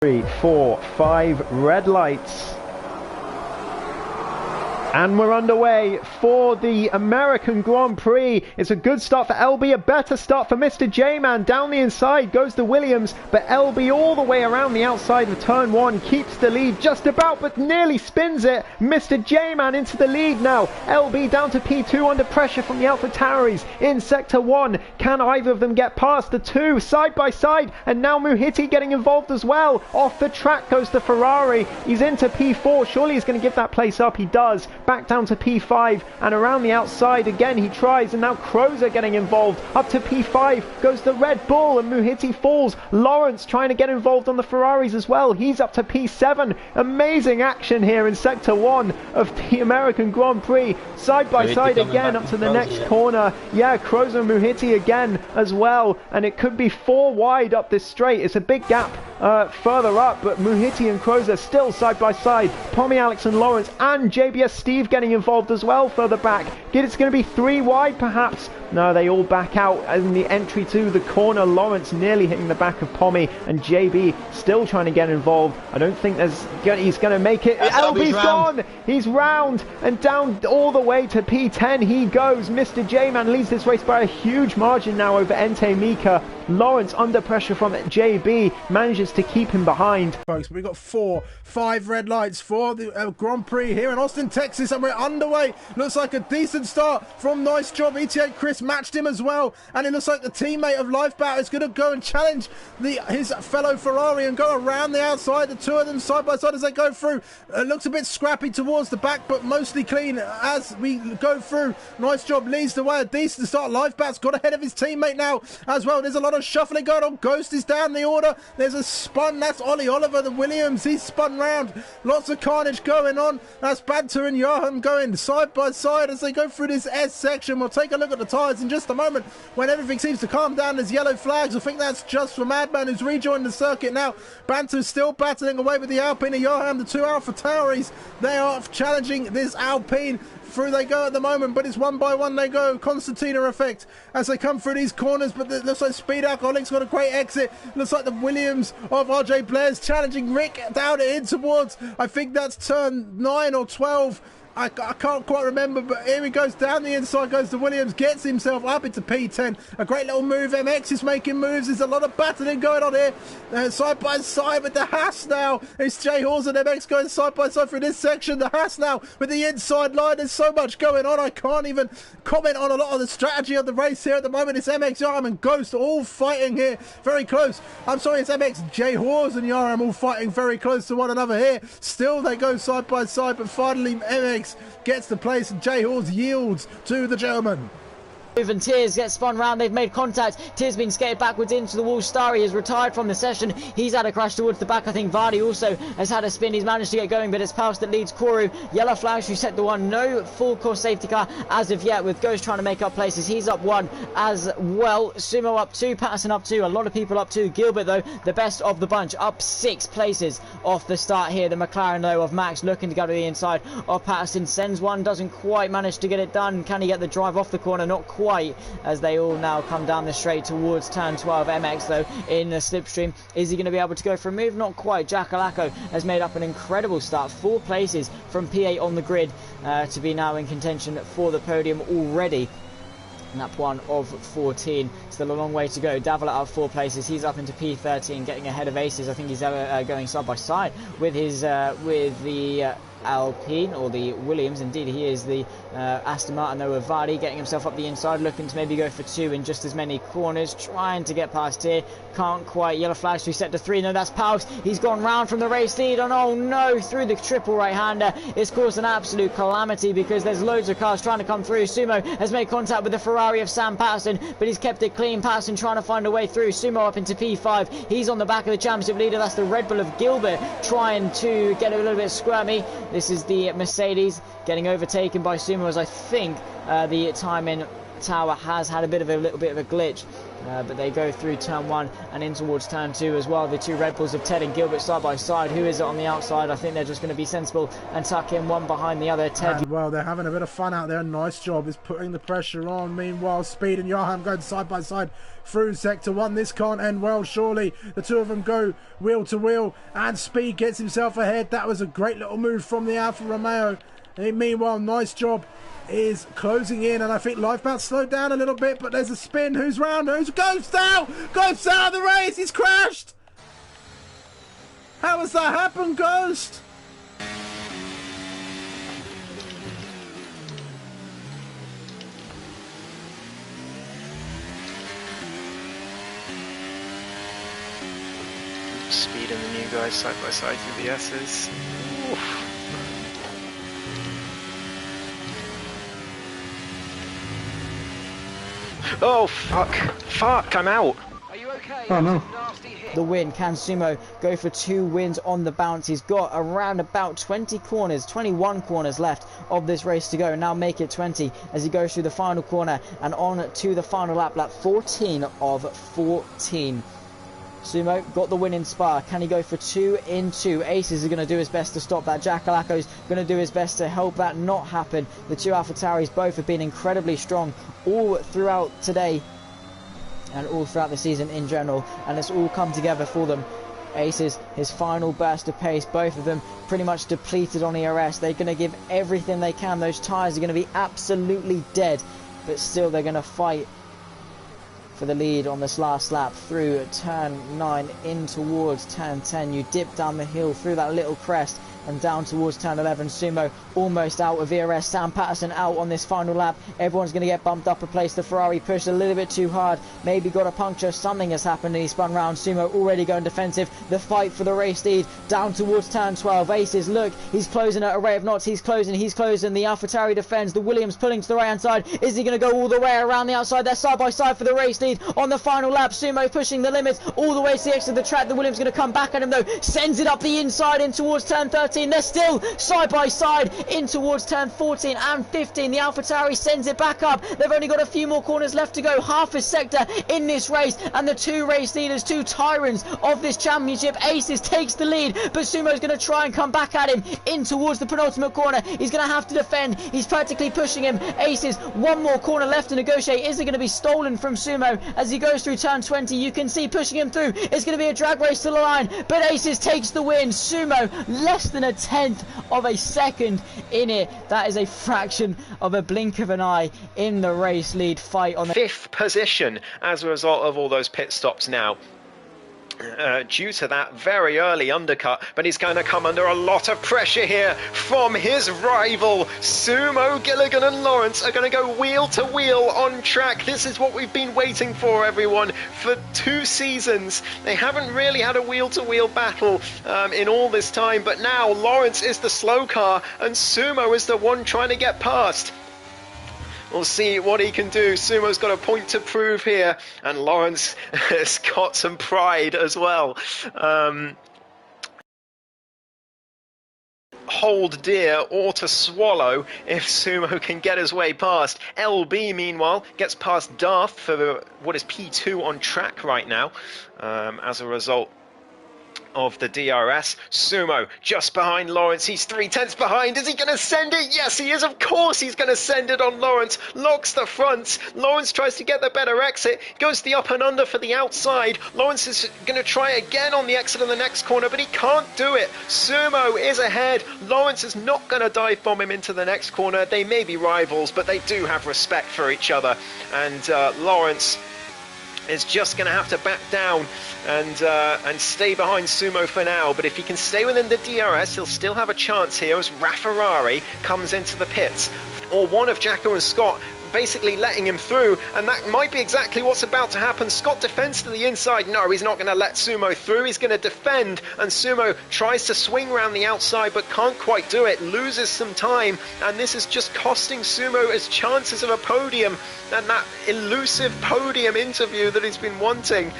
3, 4, 5 red lights. And we're underway for the American Grand Prix. It's a good start for LB, a better start for Mr. J-Man. Down the inside goes the Williams, but LB all the way around the outside of turn 1, keeps the lead just about, but nearly spins it. Mr. J-Man into the lead now. LB down to P2 under pressure from the AlphaTauris in Sector 1. Can either of them get past the two side by side? And now Muhiti getting involved as well. Off the track goes the Ferrari. He's into P4. Surely he's going to give that place up. He does. Back down to P5 and around the outside again he tries, and now Crozer getting involved. Up to P5 goes the Red Bull and Muhiti falls. Lawrence trying to get involved on the Ferraris as well. He's up to P7. Amazing action here in Sector 1 of the American Grand Prix. Side by side again up to the next corner. Yeah, Crozer and Muhiti again as well, and it could be 4 wide up this straight. It's a big gap further up, but Muhiti and Crozer still side by side. Pommy, Alex and Lawrence and JBS Steve getting involved as well further back. It's going to be 3 wide perhaps. No, they all back out in the entry to the corner. Lawrence nearly hitting the back of Pommy, and JB still trying to get involved. I don't think he's going to make it. LB's gone. He's round and down all the way to P10 he goes. Mr. J-Man leads this race by a huge margin now over Ente Mika. Lawrence under pressure from JB manages to keep him behind. Folks, we've got 4, 5 red lights for the Grand Prix here in Austin, Texas, and we're underway. Looks like a decent start from Nice Job. ETA Chris matched him as well, and it looks like the teammate of Lifebout is going to go and challenge his fellow Ferrari and go around the outside. The two of them side by side as they go through. It looks a bit scrappy towards the back, but mostly clean as we go through. Nice Job leads the way. A decent start. Lifebout's got ahead of his teammate now as well. There's a lot of shuffling going on. Ghost is down the order. There's a spun. That's Ollie Oliver, the Williams. He's spun round. Lots of carnage going on. That's Banter and Johan going side by side as they go through this S section. We'll take a look at the tyres in just a moment when everything seems to calm down. There's yellow flags. I think that's just for Madman, who's rejoined the circuit now. Banter's still battling away with the Alpine and Johan, the two AlphaTauris. They are challenging this Alpine. Through they go at the moment, but it's one by one they go. Constantina effect as they come through these corners, but it looks like Speed Alcoholic's got a great exit. Looks like the Williams of RJ Blair's challenging Rick down in towards, I think that's turn 9 or 12. I can't quite remember, but here he goes down the inside, goes to Williams, gets himself up into P10. A great little move. MX is making moves. There's a lot of battling going on here. Side by side with the Haas now. It's Jay Halls and MX going side by side through this section. The Haas now with the inside line. There's so much going on. I can't even comment on a lot of the strategy of the race here at the moment. It's MX, Yaram and Ghost all fighting here very close. I'm sorry, it's MX, Jay Halls and Yaram all fighting very close to one another here. Still they go side by side, but finally MX gets the place and Jay Halls yields to the German. And Tears gets spun round. They've made contact. Tears been skated backwards into the wall. Starry has retired from the session. He's had a crash towards the back. I think Vardy also has had a spin. He's managed to get going, but it's Paus that leads Koru. Yellow flags, who set the one. No full course safety car as of yet, with Ghost trying to make up places. He's up 1 as well. Sumo up 2. Patterson up 2. A lot of people up 2. Gilbert, though, the best of the bunch, up 6 places off the start here. The McLaren, though, of Max looking to go to the inside of Patterson. Sends one. Doesn't quite manage to get it done. Can he get the drive off the corner? Not quite, as they all now come down the straight towards turn 12. MX, though, in the slipstream. Is he going to be able to go for a move? Not quite. Jackalacco has made up an incredible start. 4 places from P8 on the grid to be now in contention for the podium already. Lap 1 of 14. Still a long way to go. Davilat up 4 places. He's up into P13, getting ahead of Aces. I think he's going side by side with his with the Alpine or the Williams. Indeed, he is the Aston Martin, though, with Vardy getting himself up the inside, looking to maybe go for 2 in just as many corners, trying to get past here. Can't quite. Yellow flags to set to 3. No, that's Paus. He's gone round from the race lead, and oh no, through the triple right-hander. It's caused an absolute calamity because there's loads of cars trying to come through. Sumo has made contact with the Ferrari of Sam Patterson, but he's kept it clean. Patterson trying to find a way through. Sumo up into P5. He's on the back of the championship leader. That's the Red Bull of Gilbert trying to get a little bit squirmy. This is the Mercedes getting overtaken by Sumo, as I think the timing tower has had a little bit of a glitch. But they go through turn 1 and in towards turn 2 as well. The two Red Bulls of Ted and Gilbert side by side. Who is it on the outside? I think they're just going to be sensible and tuck in one behind the other. Ted. And, well, they're having a bit of fun out there. Nice job is putting the pressure on. Meanwhile, Speed and Johan going side by side through sector 1. This can't end well, surely. The two of them go wheel to wheel and Speed gets himself ahead. That was a great little move from the Alfa Romeo. And meanwhile, nice job is closing in, and I think Lifebound slowed down a little bit, but there's a spin. Who's round? Who's Ghost out? Ghost out of the race. He's crashed. How has that happened, Ghost? Speed and the new guys side by side through the S's. Oof. Oh, fuck, I'm out. Are you okay? Oh, no. The win. Can Sumo go for 2 wins on the bounce? He's got around about 21 corners left of this race to go. Now make it 20 as he goes through the final corner and on to the final lap 14 of 14. Sumo got the win in Spa. Can he go for 2 in 2? Aces is going to do his best to stop that. Jackalako's going to do his best to help that not happen. The two AlphaTauris both have been incredibly strong all throughout today and all throughout the season in general, and it's all come together for them. Aces, his final burst of pace, both of them pretty much depleted on ERS. They're going to give everything they can. Those tyres are going to be absolutely dead, but still they're going to fight for the lead on this last lap through turn 9 in towards turn 10. You dip down the hill through that little crest and down towards turn 11. Sumo almost out of ERS. Sam Patterson out on this final lap. Everyone's going to get bumped up a place. The Ferrari pushed a little bit too hard. Maybe got a puncture. Something has happened and he spun round. Sumo already going defensive. The fight for the race lead down towards turn 12. Aces, look, he's closing at a rate of knots. He's closing. The AlphaTauri defends. The Williams pulling to the right hand side. Is he going to go all the way around the outside? They're side by side for the race lead on the final lap. Sumo pushing the limits all the way to the exit of the track. The Williams going to come back at him though. Sends it up the inside in towards turn 13. They're still side by side in towards turn 14 and 15. The AlphaTauri sends it back up. They've only got a few more corners left to go. Half a sector in this race, and the two race leaders, two tyrants of this championship. Aces takes the lead, but Sumo's going to try and come back at him in towards the penultimate corner. He's going to have to defend. He's practically pushing him. Aces, one more corner left to negotiate. Is it going to be stolen from Sumo as he goes through turn 20? You can see pushing him through. It's going to be a drag race to the line, but Aces takes the win. Sumo less than a tenth of a second in it. That is a fraction of a blink of an eye in the race lead fight on the 5th position as a result of all those pit stops now. Due to that very early undercut, but he's going to come under a lot of pressure here from his rival. Sumo, Gilligan and Lawrence are going to go wheel to wheel on track. This is what we've been waiting for, everyone, for 2 seasons. They haven't really had a wheel to wheel battle in all this time, but now Lawrence is the slow car and Sumo is the one trying to get past. We'll see what he can do. Sumo's got a point to prove here, and Lawrence has got some pride as well. Hold dear or to swallow if Sumo can get his way past. LB, meanwhile, gets past Darth for what is P2 on track right now as a result of the DRS. Sumo just behind Lawrence. He's 3/10 behind. Is he going to send it? Yes, he is. Of course he's going to send it on Lawrence. Locks the front. Lawrence tries to get the better exit. Goes the up and under for the outside. Lawrence is going to try again on the exit of the next corner, but he can't do it. Sumo is ahead. Lawrence is not going to dive bomb him into the next corner. They may be rivals, but they do have respect for each other. And Lawrence is just going to have to back down and stay behind Sumo for now. But if he can stay within the DRS, he'll still have a chance here as Rafferrari comes into the pits, or one of Jacko and Scott basically letting him through, and that might be exactly what's about to happen. Scott defends to the inside. No, he's not going to let Sumo through. He's going to defend, and Sumo tries to swing around the outside but can't quite do it, loses some time, and this is just costing Sumo his chances of a podium and that elusive podium interview that he's been wanting.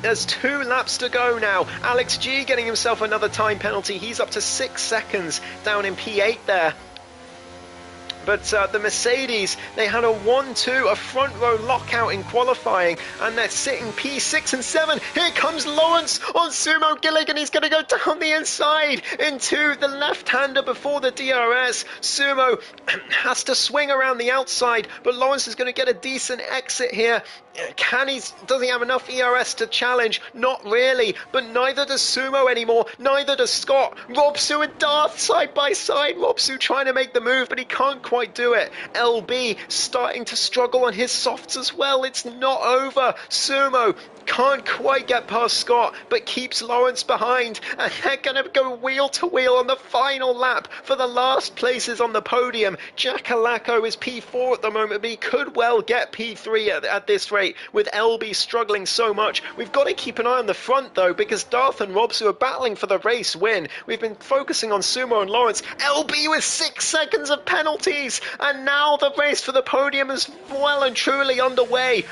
There's 2 laps to go now. Alex G getting himself another time penalty. He's up to 6 seconds down in P8 there. But the Mercedes, they had a 1-2, a front row lockout in qualifying, and they're sitting P6 and 7. Here comes Lawrence on Sumo Gilligan. He's going to go down the inside into the left-hander before the DRS. Sumo has to swing around the outside, but Lawrence is going to get a decent exit here. Does he have enough ERS to challenge? Not really, but neither does Sumo anymore, neither does Scott. Robsu and Darth side by side. Robsu trying to make the move, but he can't quite do it. LB starting to struggle on his softs as well. It's not over. Sumo can't quite get past Scott, but keeps Lawrence behind, and they're going to go wheel to wheel on the final lap for the last places on the podium. Jackalacco is P4 at the moment, but he could well get P3 at this rate, with LB struggling so much. We've got to keep an eye on the front, though, because Darth and Robsu are battling for the race win. We've been focusing on Sumo and Lawrence. LB with 6 seconds of penalties, and now the race for the podium is well and truly underway.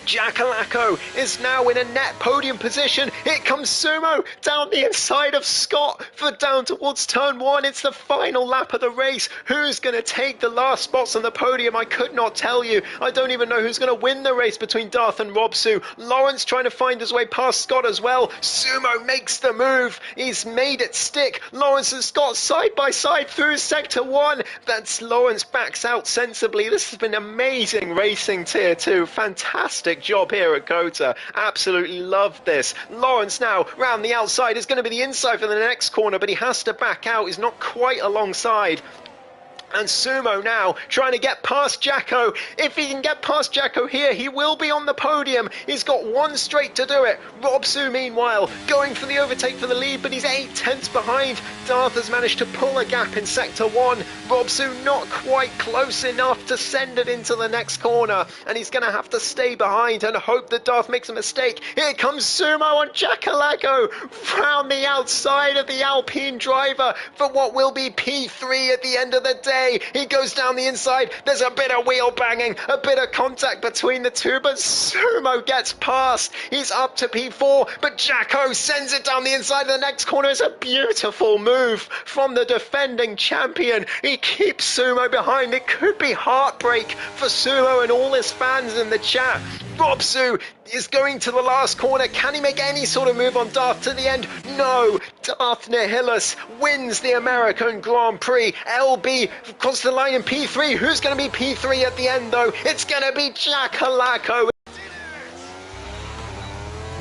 Jackalacco is now in a net podium position. Here comes Sumo down the inside of Scott for down towards turn 1. It's the final lap of the race. Who's going to take the last spots on the podium? I could not tell you. I don't even know who's going to win the race between Darth and Robsu. Lawrence trying to find his way past Scott as well. Sumo makes the move. He's made it stick. Lawrence and Scott side by side through sector 1. That's Lawrence backs out sensibly. This has been amazing racing tier 2. Fantastic job here at Kota. Absolutely love this. Lawrence now round the outside is going to be the inside for the next corner, but he has to back out. He's not quite alongside. And Sumo now trying to get past Jacko. If he can get past Jacko here, he will be on the podium. He's got one straight to do it. Robsu, meanwhile, going for the overtake for the lead, but he's 8 tenths behind. Darth has managed to pull a gap in sector 1. Robsu not quite close enough to send it into the next corner, and he's going to have to stay behind and hope that Darth makes a mistake. Here comes Sumo on Jackalacco round the outside of the Alpine driver for what will be P3 at the end of the day. He goes down the inside. There's a bit of wheel banging, a bit of contact between the two, but Sumo gets past. He's up to P4, but Jacko sends it down the inside of the next corner. It's a beautiful move from the defending champion. He keeps Sumo behind. It could be heartbreak for Sumo and all his fans in the chat. Robsu is going to the last corner. Can he make any sort of move on Darth to the end? No. Darth Nihilus wins the American Grand Prix. LB across the line in P3. Who's going to be P3 at the end, though? It's going to be Jackalacco.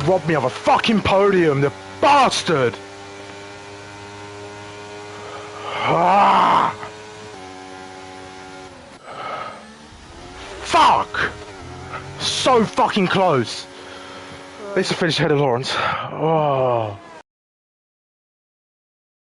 Robbed me of a fucking podium, the bastard! Ah! Fuck! So fucking close. At least I finished ahead of Lawrence. Oh.